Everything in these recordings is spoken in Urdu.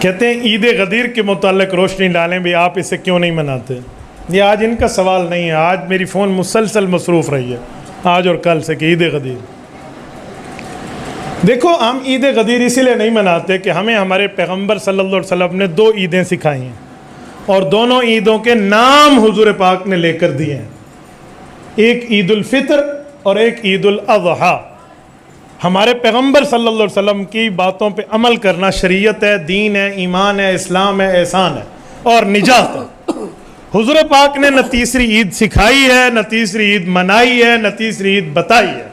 کہتے ہیں عید غدیر کے متعلق روشنی ڈالیں بھی، آپ اسے کیوں نہیں مناتے؟ یہ آج ان کا سوال نہیں ہے، آج میری فون مسلسل مصروف رہی ہے آج اور کل سے کہ عید غدیر۔ دیکھو ہم عید غدیر اسی لیے نہیں مناتے کہ ہمیں ہمارے پیغمبر صلی اللہ علیہ وسلم نے 2 عیدیں سکھائی ہیں اور دونوں عیدوں کے نام حضور پاک نے لے کر دیے ہیں، ایک عید الفطر اور ایک عید الاضحیٰ۔ ہمارے پیغمبر صلی اللہ علیہ وسلم کی باتوں پہ عمل کرنا شریعت ہے، دین ہے، ایمان ہے، اسلام ہے، احسان ہے اور نجات ہے۔ حضور پاک نے نہ تیسری عید سکھائی ہے، نہ تیسری عید منائی ہے، نہ تیسری عید بتائی ہے۔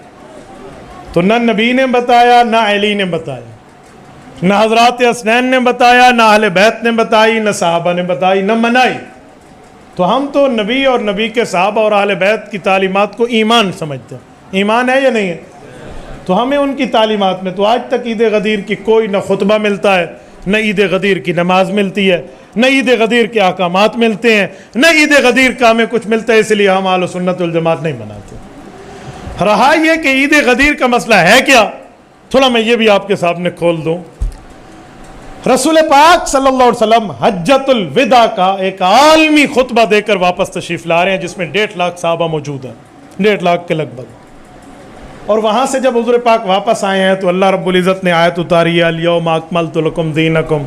تو نہ نبی نے بتایا، نہ علی نے بتایا، نہ حضرات حسنین نے بتایا، نہ اہل بیت نے بتائی، نہ صحابہ نے بتائی، نہ منائی۔ تو ہم تو نبی اور نبی کے صحابہ اور اہل بیت کی تعلیمات کو ایمان سمجھتے ہیں۔ ایمان ہے یا نہیں ہے؟ تو ہمیں ان کی تعلیمات میں تو آج تک عید غدیر کی کوئی نہ خطبہ ملتا ہے، نہ عید غدیر کی نماز ملتی ہے، نہ عید غدیر کے احکامات ملتے ہیں، نہ عید غدیر کا ہمیں کچھ ملتا ہے، اس لیے ہم اہل سنت والجماعت نہیں مناتے۔ رہا یہ کہ عید غدیر کا مسئلہ ہے کیا، تھوڑا میں یہ بھی آپ کے سامنے کھول دوں۔ رسول پاک صلی اللہ علیہ وسلم حجۃ الوداع کا ایک عالمی خطبہ دے کر واپس تشریف لا رہے ہیں، جس میں 1.5 لاکھ صحابہ موجود ہیں، 1.5 لاکھ کے لگ بھگ۔ اور وہاں سے جب حضور پاک واپس آئے ہیں تو اللہ رب العزت نے آیت اتاری ہے، الیوم اکملت لکم دینکم،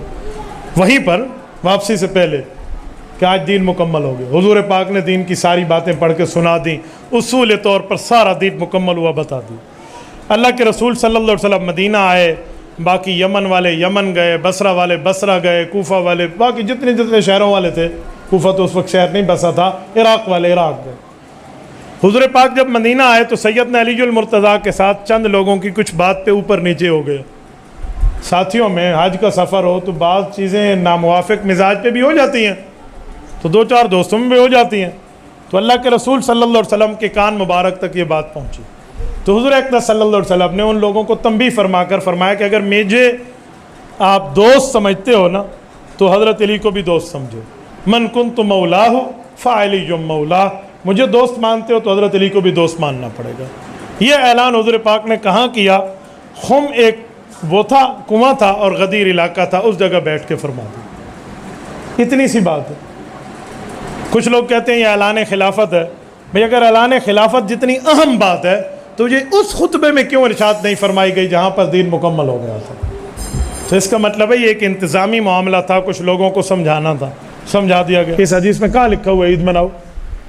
وہیں پر واپسی سے پہلے کہ آج دین مکمل ہو گیا۔ حضور پاک نے دین کی ساری باتیں پڑھ کے سنا دیں، اصول طور پر سارا دین مکمل ہوا بتا دی۔ اللہ کے رسول صلی اللہ علیہ وسلم مدینہ آئے، باقی یمن والے یمن گئے، بصرہ والے بصرہ گئے، کوفہ والے، باقی جتنے شہروں والے تھے، کوفہ تو اس وقت شہر نہیں بسا تھا، عراق والے عراق گئے۔ حضور پاک جب مدینہ آئے تو سیدنا علی المرتضیٰ کے ساتھ چند لوگوں کی کچھ بات پہ اوپر نیچے ہو گئے۔ ساتھیوں میں حج کا سفر ہو تو بعض چیزیں ناموافق مزاج پہ بھی ہو جاتی ہیں، تو 2-4 دوستوں میں بھی ہو جاتی ہیں۔ تو اللہ کے رسول صلی اللہ علیہ وسلم کے کان مبارک تک یہ بات پہنچی، تو حضور اکرم صلی اللہ علیہ وسلم نے ان لوگوں کو تنبیہ فرما کر فرمایا کہ اگر مجھے آپ دوست سمجھتے ہو نا تو حضرت علی کو بھی دوست سمجھو، من کنت مولاہ فعلی مولاہ، مجھے دوست مانتے ہو تو حضرت علی کو بھی دوست ماننا پڑے گا۔ یہ اعلان حضور پاک نے کہاں کیا؟ خم ایک وہ تھا، کنواں تھا اور غدیر علاقہ تھا، اس جگہ بیٹھ کے فرما دیا۔ اتنی سی بات ہے۔ کچھ لوگ کہتے ہیں یہ اعلان خلافت ہے۔ بھئی اگر اعلان خلافت جتنی اہم بات ہے تو یہ اس خطبے میں کیوں ارشاد نہیں فرمائی گئی جہاں پر دین مکمل ہو گیا تھا؟ تو اس کا مطلب ہے یہ ایک انتظامی معاملہ تھا، کچھ لوگوں کو سمجھانا تھا، سمجھا دیا گیا۔ اس حدیث میں کہاں لکھا ہوا ہے عید مناؤ؟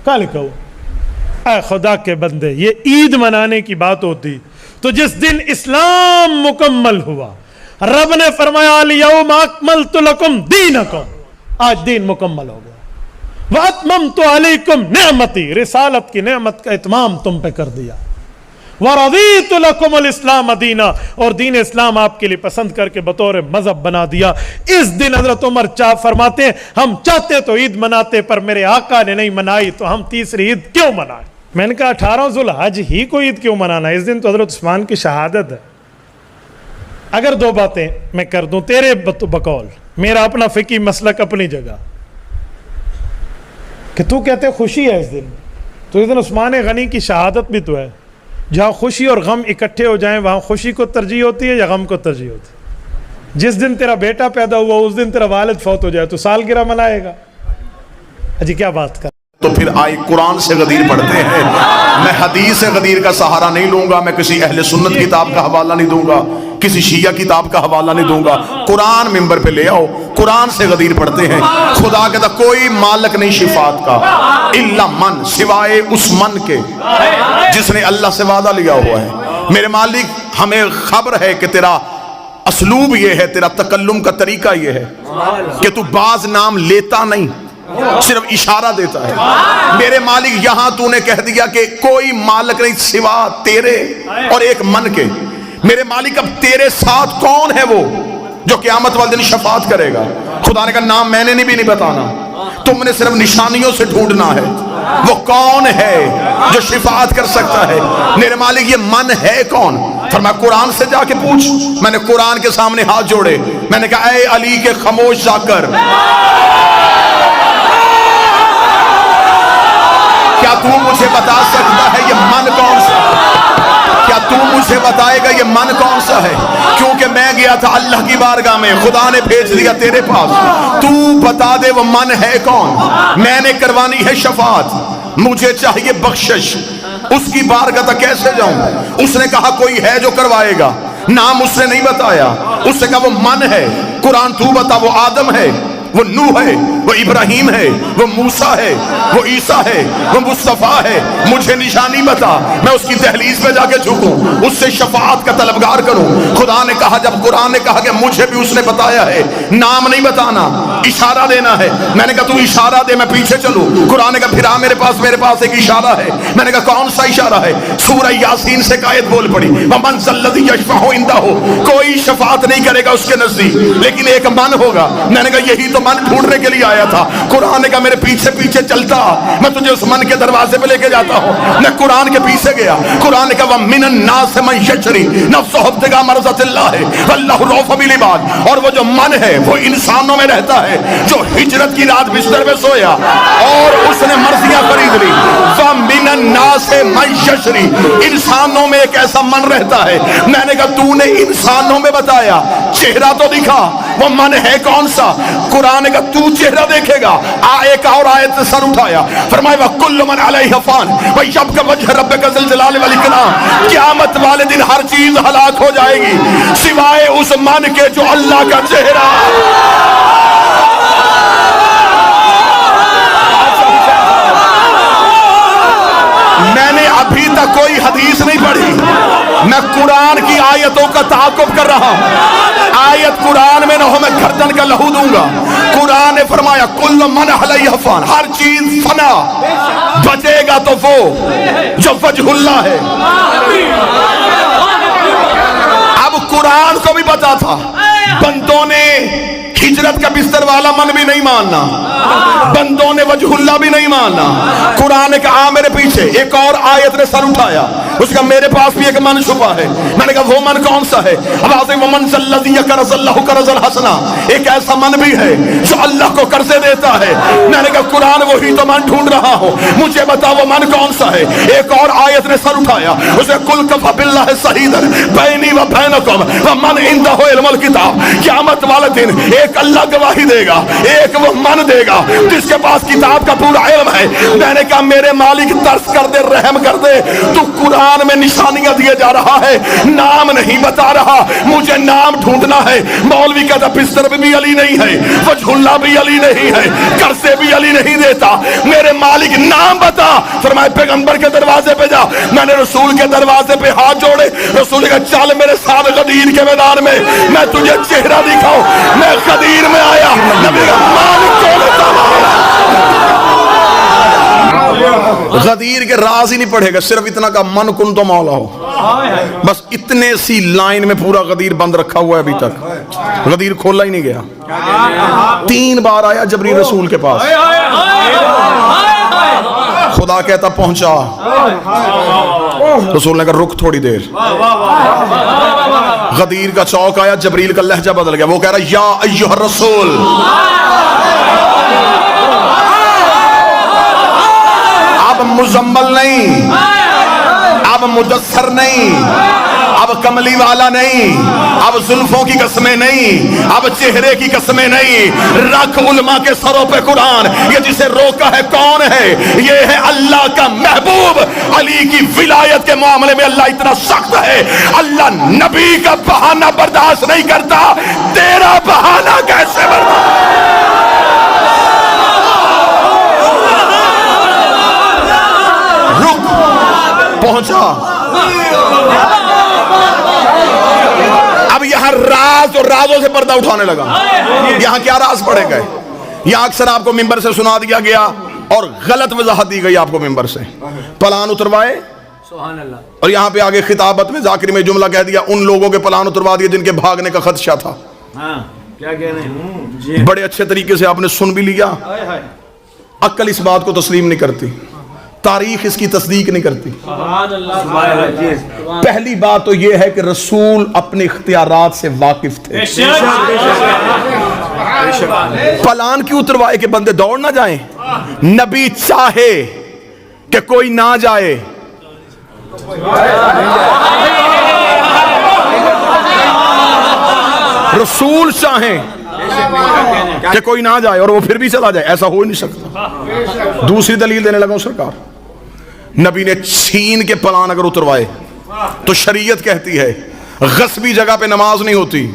کہاں لکھا ہوا؟ اے خدا کے بندے، یہ عید منانے کی بات ہوتی تو جس دن اسلام مکمل ہوا، رب نے فرمایا الیوم اکملت لکم دینکم، آج دین مکمل ہو گیا، واتممت علیکم نعمتی، رسالت کی نعمت کا اتمام تم پہ کر دیا، وَرَضِيتُ لَكُمُ الْإِسْلَامَ دِينًا، اور دین اسلام آپ کے لیے پسند کر کے بطور مذہب بنا دیا۔ اس دن حضرت عمر فرماتے ہیں ہم چاہتے تو عید مناتے، پر میرے آقا نے نہیں منائی تو ہم تیسری عید کیوں منائیں؟ میں نے کہا 18 ذوالحج ہی کو عید کیوں منانا ہے؟ اس دن تو حضرت عثمان کی شہادت ہے۔ اگر 2 باتیں میں کر دوں تیرے بقول، میرا اپنا فقہی مسلک اپنی جگہ، کہ تو کہتے خوشی ہے اس دن، تو اس دن عثمان غنی کی شہادت بھی تو ہے۔ جہاں خوشی اور غم اکٹھے ہو جائیں وہاں خوشی کو ترجیح ہوتی ہے یا غم کو ترجیح ہوتی ہے؟ جس دن تیرا بیٹا پیدا ہوا اس دن تیرا والد فوت ہو جائے تو سالگرہ منائے گا؟ اجی کیا بات کر، تو پھر آئی قرآن سے غدیر پڑھتے ہیں۔ میں حدیث غدیر کا سہارا نہیں لوں گا، میں کسی اہل سنت کتاب کا حوالہ نہیں دوں گا، کسی شیعہ کتاب کا حوالہ نہیں دوں گا۔ قرآن ممبر پہ لے آؤ، قرآن سے غدیر پڑھتے ہیں۔ خدا کہتا کوئی مالک نہیں شفاعت کا الا من، سوائے اس من کے جس نے اللہ سے وعدہ لیا ہوا ہے۔ میرے مالک ہمیں خبر ہے کہ تیرا اسلوب یہ ہے، تیرا تکلم کا طریقہ یہ ہے کہ تو بعض نام لیتا نہیں، صرف اشارہ دیتا ہے۔ میرے مالک یہاں تو نے کہہ دیا کہ کوئی مالک نہیں سوا تیرے اور ایک من کے۔ میرے مالک اب تیرے ساتھ کون ہے وہ جو قیامت والے دن شفاعت کرے گا؟ خدا نے کہا نام میں نے بھی نہیں بتانا، تم نے صرف نشانیوں سے ڈھونڈنا ہے وہ کون ہے جو شفاعت کر سکتا ہے۔ میرے مالک یہ من ہے کون؟ فرمایا قرآن سے جا کے پوچھ۔ میں نے قرآن کے سامنے ہاتھ جوڑے، میں نے کہا اے علی کے خاموش جا کر، کیا تو مجھے بتا سکتا ہے یہ من کون سا؟ کیا تو مجھے بتائے گا یہ من کون سا ہے, کیونکہ میں گیا تھا اللہ کی بارگاہ میں, خدا نے بھیج دیا تیرے پاس, تو بتا دے وہ من ہے کون. میں نے کروانی ہے شفاعت, مجھے چاہیے بخشش, اس کی بارگاہ تک کیسے جاؤں؟ اس نے کہا کوئی ہے جو کروائے گا, نام اس نے نہیں بتایا, اس نے کہا وہ من ہے. قرآن تو بتا, وہ آدم ہے, وہ نوح ہے, وہ ابراہیم ہے, وہ موسیٰ ہے, وہ عیسیٰ ہے, وہ مصطفیٰ ہے. مجھے نشانی بتا, میں اس کی دہلیز پہ جا کے جھکوں, اس سے شفاعت کا طلبگار کروں. خدا نے کہا, جب قرآن نے کہا کہ مجھے بھی اس نے بتایا ہے, نام نہیں بتانا, اشارہ دینا ہے. میں نے کہا تو اشارہ دے, میں پیچھے چلوں. قرآن نے کہا پھر میرے پاس ایک اشارہ ہے. میں نے کہا کون سا اشارہ ہے؟ سورہ یاسین سے آیت بول پڑی, وَمَنْ ذَا الَّذِي يَشْفَعُ عِندَهُ, کوئی شفاعت نہیں کرے گا اس کے نزدیک, لیکن ایک من ہوگا. میں نے کہا یہی تو من ڈھونڈنے کے لیے آیا تھا. قرآن نے کہا میرے پیچھے پیچھے چلتا, میں تجھے اس من کے دروازے پہ لے کے جاتا ہوں. میں قرآن کے پیچھے گیا. قرآن نے کہا وَمِنَ النَّاسِ مَن يَشْرِي نَفْسَهُ ابْتِغَاءَ مَرْضَاتِ اللَّهِ وَاللَّهُ رَءُوفٌ بِالْعِبَادِ. اور وہ جو من ہے وہ انسانوں میں رہتا ہے, جو ہجرت کی رات بستر میں سویا اور اس نے مرضیاں خرید لی. وَمِنَ النَّاسِ مَن يَشْرِي, انسانوں میں ایک ایسا من رہتا ہے. میں نے کہا تو نے انسانوں میں بتایا, چہرہ تو دکھا, وہ من ہے کون سا؟ قرآن نے کہا تو چہرہ دیکھے گا. ایک اور آیت سے سر اٹھایا, فرمایا وَكُلُّ مَنْ عَلَيْهَا فَانٍ وَيَبْقَى وَجْهُ رَبِّكَ ذُو الْجَلَالِ وَالْإِكْرَامِ. قیامت والے دن ہر چیز ہلاک ہو جائے گی سوائے اس من کے جو اللہ کا چہرہ. میں نے ابھی تک کوئی حدیث نہیں پڑھی, میں قرآن کی آیتوں کا تعاقب کر رہا ہوں. آیت قرآن میں نہ ہو میں گردن کا لہو دوں گا. قرآن نے فرمایا کل من علیہ فان, ہر چیز فنا, بچے گا تو وہ جو وجہ اللہ ہے. اب قرآن کو بھی پتا تھا بندوں نے ہجرت کا بستر والا من بھی نہیں ماننا, بندوں نے وجہ اللہ بھی نہیں ماننا. قرآن نے کہا میرے پیچھے. ایک اور آیت نے سر اٹھایا, اس کا میرے پاس بھی ایک من چھپا ہے. میں نے کہا وہ من کون سا ہے؟ وَمَنْ ذَا الَّذِي يَقْرِضُ اللَّهَ قَرْضًا حَسَنًا, ایک ایسا من بھی ہے جو اللہ کو قرضے دیتا ہے. میں نے کہا قرآن وہی تو من ڈھونڈ رہا ہوں, مجھے بتا وہ من کون سا ہے. ایک اور آیت نے سر اٹھایا, اسے قُلْ كَفَىٰ بِاللَّهِ شَهِيدًا بَيْنِي وَبَيْنَكُمْ وَمَنْ عِندَهُ عِلْمُ الْكِتَابِ. قیامت والے دن ایک اللہ گواہی دے گا, ایک وہ من دے گا جس کے پاس کتاب کا پورا علم ہے. میں نے کہا میرے مالک ترس کر دے, رحم کر دے, تو قرآن میں نشانیاں دیے جا رہا ہے, نام نہیں بتا رہا. مجھے نام ڈھونڈنا ہے. مولوی کہتا بستر بھی علی نہیں ہے, وجہ اللہ بھی علی نہیں ہے, قرضے بھی علی نہیں دیتا. میرے مالک نام بتا. فرمائے پیغمبر کے دروازے پہ جا. میں نے رسول کے دروازے پہ ہاتھ جوڑے, رسول کا چل میرے ساتھ غدیر کے میدان میں تجھے چہرہ دکھاؤں. میں غدیر میں آیا, نبی کا مالک کون تھا؟ غدیر کے راز ہی نہیں پڑھے گا, صرف اتنا کا من کن تو مولا ہو, بس اتنے سی لائن میں پورا غدیر بند رکھا ہوا ہے. ابھی تک غدیر کھولا ہی نہیں گیا. 3 بار آیا جبریل رسول کے پاس, خدا کہتا پہنچا. رسول نے کہا رک تھوڑی دیر. غدیر کا چوک آیا, جبریل کا لہجہ بدل گیا. وہ کہہ رہا یا ایھا الرسول, اب مزمل نہیں, اب مدثر نہیں, اب کملی والا نہیں, اب زلفوں کی قسمیں نہیں, اب چہرے کی قسمیں نہیں. رکھ علماء کے سروں پہ قرآن. یہ جسے روکا ہے کون ہے؟ یہ ہے اللہ کا محبوب. علی کی ولایت کے معاملے میں اللہ اتنا سخت ہے, اللہ نبی کا بہانہ برداشت نہیں کرتا. تیرا بہانہ کیسے برداشت؟ رک, پہنچا. اب یہاں راز اور رازوں سے پردہ اٹھانے لگا. یہاں کیا راز پڑے گئے؟ یہاں اکثر آپ کو ممبر سے سنا دیا گیا اور غلط وضاحت دی گئی آپ کو ممبر سے. پلان اتروائے, اور یہاں پہ آگے خطابت میں ذاکر میں جملہ کہہ دیا ان لوگوں کے پلان اتروا دیے جن کے بھاگنے کا خدشہ تھا. کیا کہہ رہے ہیں؟ بڑے اچھے طریقے سے آپ نے سن بھی لیا. عقل اس بات کو تسلیم نہیں کرتی, تاریخ اس کی تصدیق نہیں کرتی. پہلی بات تو یہ ہے کہ رسول اپنے اختیارات سے واقف تھے. پلان کیوں اتروائے کہ بندے دوڑ نہ جائیں؟ نبی چاہے کہ کوئی نہ جائے, رسول چاہیں کہ کوئی نہ جائے اور وہ پھر بھی چلا جائے، ایسا ہو ہی نہیں سکتا۔ دوسری دلیل دینے لگا ہوں سرکار، نبی نے چھین کے پلان اگر اتروائے تو شریعت کہتی ہے غصبی جگہ پہ نماز نہیں ہوتی،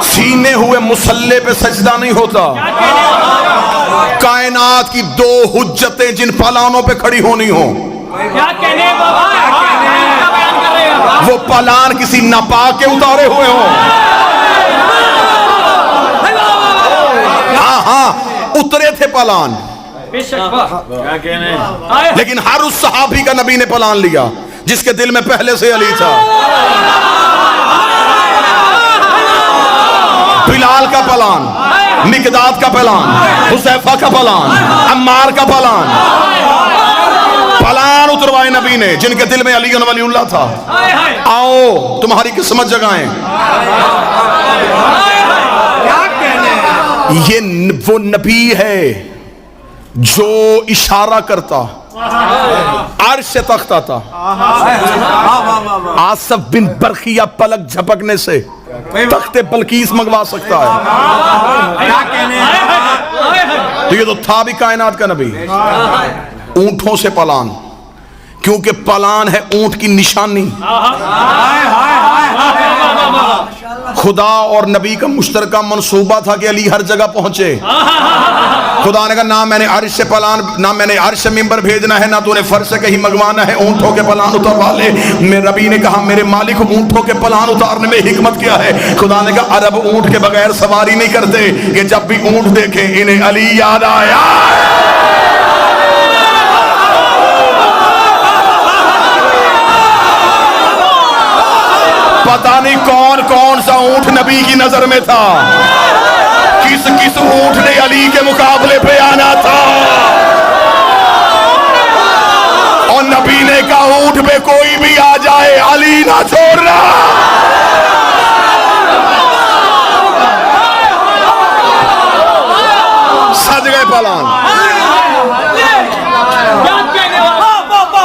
چھینے ہوئے مصلے پہ سجدہ نہیں ہوتا۔ کائنات کی دو حجتیں جن پلانوں پہ کھڑی ہونی ہوں، وہ پلان کسی ناپاک کے اتارے ہوئے ہوں، ہاں اترے تھے پلان، لیکن ہر اس صحابی کا نبی نے پلان لیا جس کے دل میں پہلے سے علی تھا۔ بلال کا پلان، مقداد کا پلان، حذیفہ کا پلان، عمار کا پلان، پلان اتروائے نبی نے جن کے دل میں علی ولی اللہ تھا۔ آؤ تمہاری قسمت جگائیں۔ یہ وہ نبی ہے جو اشارہ کرتا عرش سے تخت آتا، آصف بن برخیہ پلک جھپکنے سے تخت بلقیس منگوا سکتا ہے۔ تو یہ تو تھا بھی کائنات کا نبی۔ اونٹوں سے پلان، کیونکہ پلان ہے اونٹ کی نشانی۔ خدا اور نبی کا مشترکہ منصوبہ تھا کہ علی ہر جگہ پہنچے۔ خدا نے کہا نہ میں نے عرش سے پلان، نہ میں نے عرش سے ممبر بھیجنا ہے، نہ تو نے فرش سے کہیں منگوانا ہے، اونٹوں کے پلان اتروا لے۔ میرے نبی نے کہا میرے مالک اونٹوں کے پلان اتارنے میں حکمت کیا ہے؟ خدا نے کہا عرب اونٹ کے بغیر سواری نہیں کرتے کہ جب بھی اونٹ دیکھیں انہیں علی یاد آیا۔ پتہ نہیں کون کون سا اونٹ نبی کی نظر میں تھا، کس کس اونٹ نے علی کے مقابلے پہ آنا تھا، اور نبی نے کہا اونٹ پہ کوئی بھی آ جائے علی نہ چھوڑنا۔ سج گئے پلان،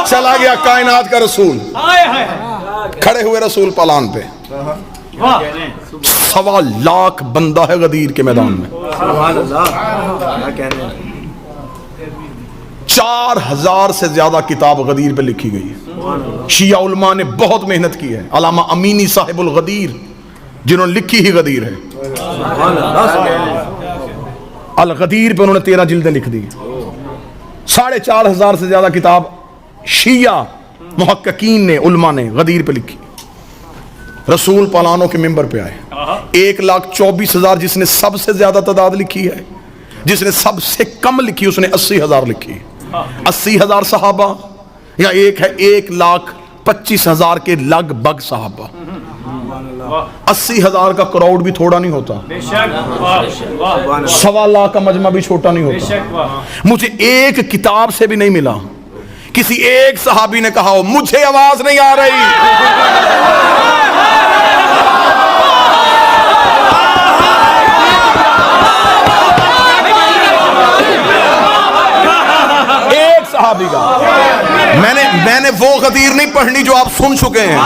چلا گیا کائنات کا رسول، کھڑے ہوئے رسول پلان پہ۔ 1.25 لاکھ بندہ ہے غدیر کے میدان میں، 4000 سے زیادہ کتاب غدیر پہ لکھی گئی ہے۔ شیعہ علماء نے بہت محنت کی ہے، علامہ امینی صاحب الغدیر جنہوں نے لکھی ہی غدیر ہے، الغدیر پہ انہوں نے 13 جلدیں لکھ دی۔ 4,500 سے زیادہ کتاب شیعہ محققین نے، علماء نے غدیر پہ لکھی۔ رسول پلانوں کے ممبر پہ آئے، 1,24,000 جس نے سب سے زیادہ تعداد لکھی ہے، جس نے سب سے کم لکھی اس نے 80,000 لکھی۔ 80,000 صحابہ یا ایک ہے 1,25,000 کے لگ بھگ صحابہ۔ 80,000 کا کراؤڈ بھی تھوڑا نہیں ہوتا، 1.25 لاکھ کا مجمع بھی چھوٹا نہیں ہوتا۔ مجھے ایک کتاب سے بھی نہیں ملا کسی ایک صحابی نے کہا ہو مجھے آواز نہیں آ رہی۔ ایک صحابی کا میں نے وہ غدیر نہیں پڑھنی جو آپ سن چکے ہیں،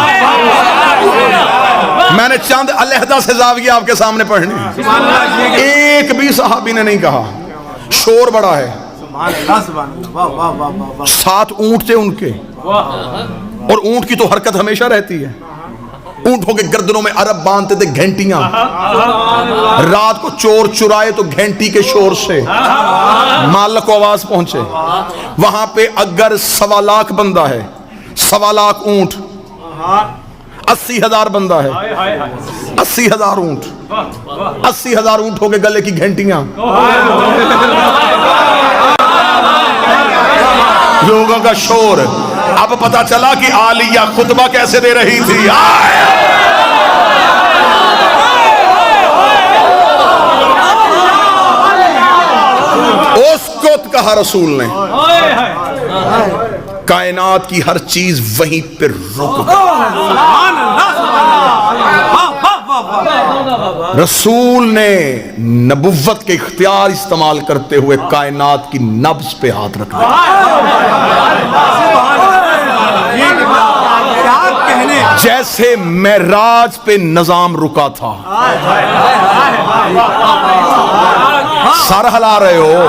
میں نے چند علیحدہ سے زاویہ آپ کے سامنے پڑھنے۔ ایک بھی صحابی نے نہیں کہا۔ شور بڑا ہے، 7 اونٹ تھے ان کے، اور اونٹ کی تو حرکت ہمیشہ رہتی ہے۔ اونٹوں کے گردنوں میں عرب باندھتے تھے گھنٹیاں، رات کو چور چرائے تو گھنٹی کے شور سے مالک کو آواز پہنچے۔ وہاں پہ اگر 1.25 لاکھ بندہ ہے، 1.25 لاکھ اونٹ، 80,000 بندہ ہے، 80,000 اونٹ، 80,000 اونٹوں کے گلے کی گھنٹیاں، لوگوں کا شور۔ اب پتا چلا کہ عالیہ خطبہ کیسے دے رہی تھی۔ اس کو کہا رسول نے، کائنات کی ہر چیز وہیں پہ رک گئی۔ رسول نے نبوت کے اختیار استعمال کرتے ہوئے کائنات کی نبض پہ ہاتھ رکھ دیا۔ جیسے معراج پہ نظام رکا تھا. سر ہلا رہے ہو.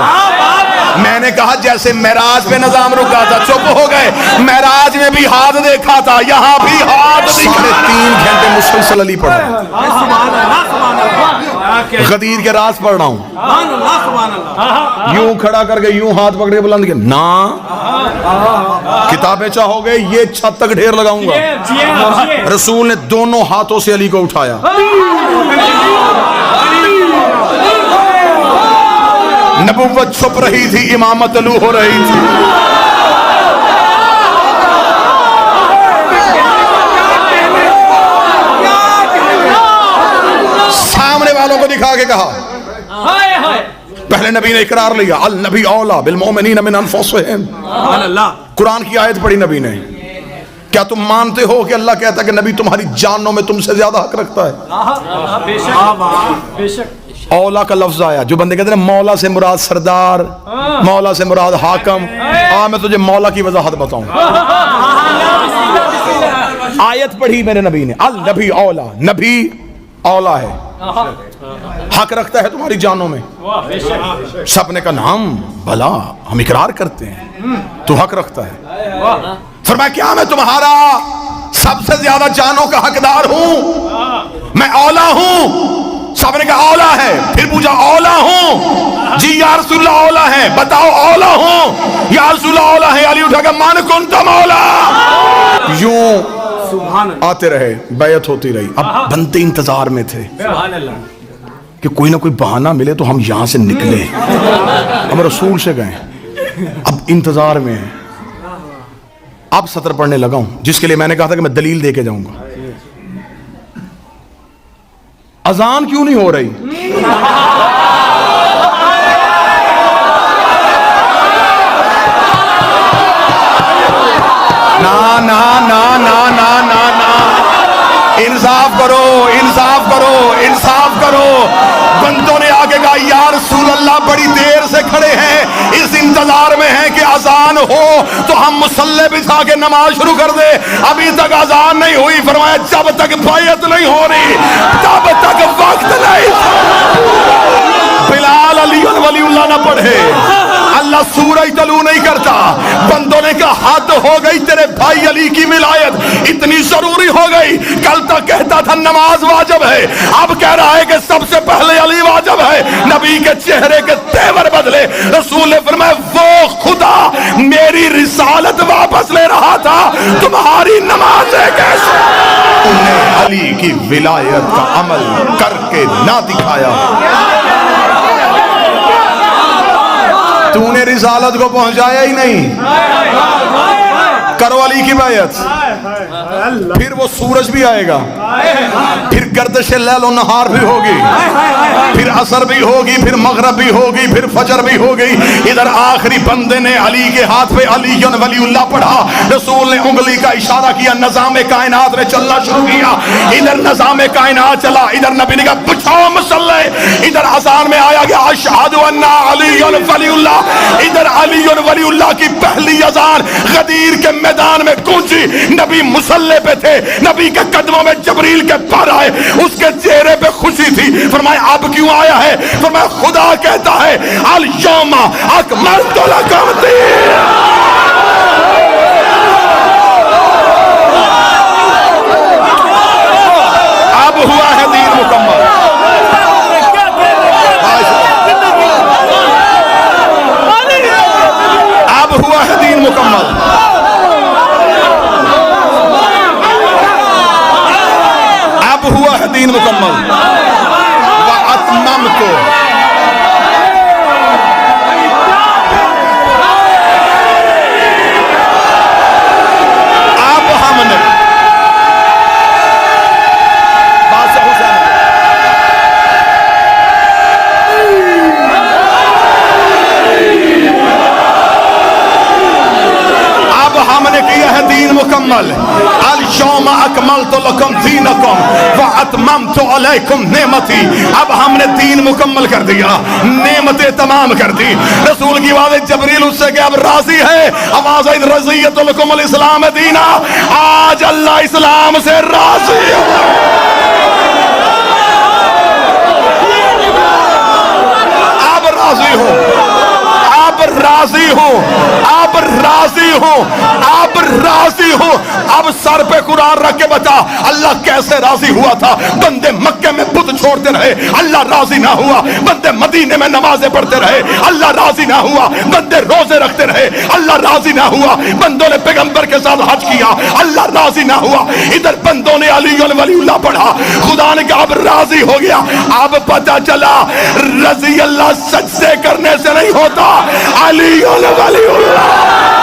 میں نے کہا جیسے معراج پہ نظام رکا تھا. چپ ہو گئے. معراج میں بھی ہاتھ دیکھا تھا, یہاں بھی ہاتھ. 3.5 گھنٹے مسلسل علی پڑھا. غدیر کے راز پڑھ رہا ہوں. یوں کھڑا کر کے یوں ہاتھ پکڑ کے بلند کیا نا, کتابیں چاہو گے یہ چھت تک ڈھیر لگاؤں گا. رسول نے دونوں ہاتھوں سے علی کو اٹھایا. نبوت چھپ رہی تھی, امامت طلوع ہو رہی تھی. سامنے والوں کو دکھا کے کہا. پہلے نبی نے اقرار لیا, النبی اولا بالمؤمنین من انفسہم. قرآن کی آیت پڑھی نبی نے. کیا تم مانتے ہو کہ اللہ کہتا ہے کہ نبی تمہاری جانوں میں تم سے زیادہ حق رکھتا ہے؟ اولا کا لفظ آیا. جو بندے کہتے ہیں مولا سے مراد سردار, مولا سے مراد حاکم. میں تجھے مولا کی وضاحت بتاؤں. آیت پڑھی میرے نبی نے, النبی اولا, نبی اولا ہے, حق رکھتا ہے تمہاری جانوں میں. سب نے کہا ہم بھلا, ہم اقرار کرتے ہیں تو حق رکھتا ہے. فرمایا کیا میں تمہارا سب سے زیادہ جانوں کا حقدار ہوں؟ میں اولا ہوں. سب نے کہا اولا ہے. پھر پوچھا اولا ہوں؟ جی یا رسول اللہ اولا ہے. بتاؤ اولا ہوں یا رسول اللہ اولا ہے. علی اٹھا کہ من کنتم اولا. یوں آتے رہے, بیعت ہوتی رہی. اب بنتے انتظار میں تھے کہ کوئی نہ کوئی بہانہ ملے تو ہم یہاں سے نکلیں. ہم رسول سے گئے, اب انتظار میں ہیں. اب سطر پڑھنے لگا ہوں جس کے لیے میں نے کہا تھا کہ میں دلیل دے کے جاؤں گا. اذان کیوں نہیں ہو رہی؟ نا نا نا نا نا نا نا, انصاف کرو, انصاف کرو, انصاف کرو. بندوں نے آگے کہا یا رسول اللہ بڑی دیر سے کھڑے ہیں, اس انتظار میں ہیں کہ اذان ہو تو ہم مصلی بچھا کے نماز شروع کر دے. ابھی تک اذان نہیں ہوئی. فرمایا جب تک بیعت نہیں ہو رہی تب تک وقت نہیں. بلال علی ولی اللہ نہ پڑھے, اللہ سورج طلوع نہیں کرتا. بندوں نے کہا حد ہو گئی, تیرے بھائی علی کی ولایت اتنی ضروری ہو گئی. کل تک کہتا تھا نماز واجب ہے, اب کہہ رہا ہے کہ سب سے پہلے علی واجب ہے. نبی کے چہرے کے تیور بدلے. رسول نے فرمایا وہ خدا میری رسالت واپس لے رہا تھا, تمہاری نمازیں کیسے؟ انہیں علی کی ولایت کا عمل کر کے نہ دکھایا. تو نے رسالت کو پہنچایا ہی نہیں. کرو علی کی بیعت. پھر وہ سورج بھی آئے گا, پھر گردش لیل و نہار بھی ہوگی, پھر عصر بھی ہوگی, پھر مغرب بھی ہوگی, پھر فجر بھی ہوگی. ادھر آخری بندے نے علی کے ہاتھ پہ علی ولی اللہ پڑھا. رسول نے انگلی کا اشارہ کیا, نظام کائنات نے چلنا شروع کیا. ادھر نظام کائنات چلا, ادھر نبی نے کہا بچھاؤ مصلی. ادھر اذان میں آیا گیا اشہد ان علی ولی اللہ. ادھر علی ولی اللہ کی پہلی اذان غدیر کے میدان میں گونجی. نبی مصلی پہ تھے, نبی کے قدموں میں جبریل کے پر آئے. اس کے چہرے پہ خوشی تھی. فرمایا اب کیوں آیا ہے؟ فرمایا خدا کہتا ہے الیوم اکملت لکم دینکم. اب ہوا ہے دین مکمل. اب ہوا ہے دین مکمل. ہوا ہے دین مکمل. وَأَتْمَمْتُ. اب ہم نے بادشاہ حسین, اب ہم نے کیا ہے دین مکمل. اليوم اکملت لکم دینکم واتممت علیکم نعمتی. اب ہم نے دین مکمل کر دیا, نعمتیں تمام کر دی. رسول کی آواز جبریل اس سے کہ اب راضی ہے. آواز رضیت لکم الاسلام دینا. آج اللہ اسلام سے راضی ہو. آپ راضی ہو, آپ راضی ہو, آپ راضی ہو, آپ راضی ہو. اب سر پہ قرآن رکھ کے بتا اللہ کیسے راضی ہوا تھا. بندے مکے میں بت چھوڑتے رہے, اللہ راضی نہ ہوا. بندے مدینے میں نمازیں پڑھتے رہے, اللہ راضی نہ ہوا. بندے روزے رکھتے رہے, اللہ راضی نہ ہوا. بندوں نے پیغمبر کے ساتھ حج کیا, اللہ راضی نہ ہوا. ادھر بندوں نے علی ولی اللہ پڑھا, خدا نے کہا اب راضی ہو گیا. اب پتہ چلا رضی اللہ سجدے کرنے سے نہیں ہوتا, علی ولی اللہ